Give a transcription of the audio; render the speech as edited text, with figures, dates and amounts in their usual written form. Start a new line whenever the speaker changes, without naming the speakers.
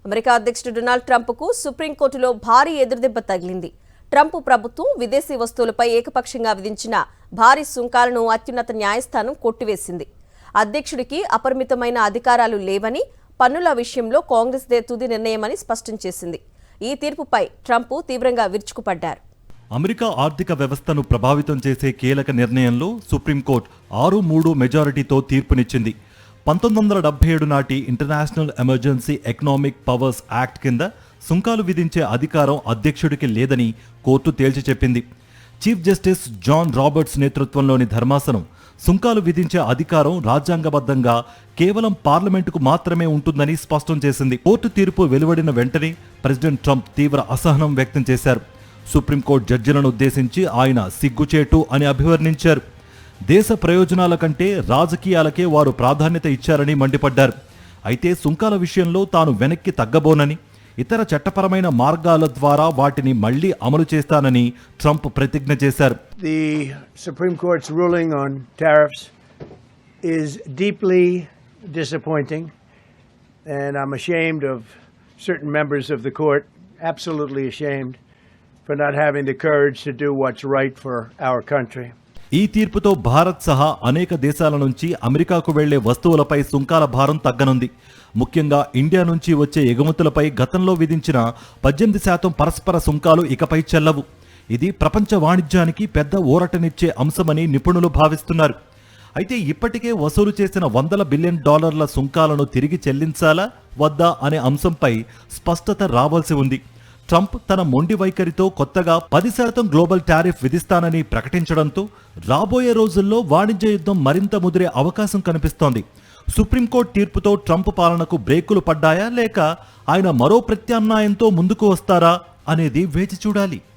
America అధ్యక్షుడు Donald ట్రంప్కు సుప్రీంకోర్టులో భారీ ఎదురుదెబ్బ తగిలింది. ట్రంప్ ప్రభుత్వం విదేశీ వస్తువులపై ఏకపక్షంగా విధించిన భారీ సుంకాలను అత్యున్నత న్యాయస్థానం కొట్టివేసింది. అధ్యక్షుడికి అపరిమితమైన అధికారాలు లేవని, పన్నుల విషయంలో కాంగ్రెస్దే తుది నిర్ణయమని స్పష్టం చేసింది. ఈ తీర్పుపై ట్రంప్ తీవ్రంగా విరుచుకుపడ్డారు.
అమెరికా ఆర్థిక వ్యవస్థను ప్రభావితం చేసే కీలక నిర్ణయంలో సుప్రీంకోర్టు 6-3 మెజారిటీతో తీర్పునిచ్చింది. 1977 నాటి international emergency economic powers act కింద సుంకాలు విధించే అధికారం అధ్యక్షుడికి లేదని కోర్టు తేల్చి చెప్పింది. చీఫ్ జస్టిస్ జాన్ రాబర్ట్స్ నేతృత్వంలోని ధర్మాసనం సుంకాలు విధించే అధికారం రాజ్యాంగబద్ధంగా కేవలం పార్లమెంటుకు మాత్రమే ఉంటుందని స్పష్టం చేసింది. కోర్టు తీర్పు వెలువడిన వెంటనే ప్రెసిడెంట్ ట్రంప్ తీవ్ర అసహనం వ్యక్తం చేశారు. సుప్రీంకోర్టు జడ్జిలను ఉద్దేశించి ఆయన సిగ్గుచేటు అని అభివర్ణించారు. దేశ ప్రయోజనాల కంటే రాజకీయాలకే వారు ప్రాధాన్యత ఇచ్చారని మండిపడ్డారు. అయితే సుంకాల విషయంలో తాను వెనక్కి తగ్గబోనని, ఇతర చట్టపరమైన మార్గాల ద్వారా వాటిని మళ్లీ అమలు చేస్తానని ట్రంప్ ప్రతిజ్ఞ చేశారు.
The Supreme Court's ruling on tariffs is deeply disappointing, and I'm ashamed of certain members of the court, absolutely ashamed, for not having the courage to do what's right for our country.
ఈ తీర్పుతో భారత్ సహా అనేక దేశాల నుంచి అమెరికాకు వెళ్లే వస్తువులపై సుంకాల భారం తగ్గనుంది. ముఖ్యంగా ఇండియా నుంచి వచ్చే ఎగుమతులపై గతంలో విధించిన 18% పరస్పర సుంకాలు ఇకపై చెల్లవు. ఇది ప్రపంచ వాణిజ్యానికి పెద్ద ఊరటనిచ్చే అంశమని నిపుణులు భావిస్తున్నారు. అయితే ఇప్పటికే వసూలు చేసిన $100 బిలియన్ సుంకాలను తిరిగి చెల్లించాలా వద్దా అనే అంశంపై స్పష్టత రావాల్సి ఉంది. ట్రంప్ తన మొండి వైఖరితో కొత్తగా 10% గ్లోబల్ టారిఫ్ విధిస్తానని ప్రకటించడంతో రాబోయే రోజుల్లో వాణిజ్య యుద్ధం మరింత ముదిరే అవకాశం కనిపిస్తోంది. సుప్రీంకోర్టు తీర్పుతో ట్రంప్ పాలనకు బ్రేకులు పడ్డాయా లేక ఆయన మరో ప్రత్యామ్నాయంతో ముందుకు వస్తారా అనేది వేచి చూడాలి.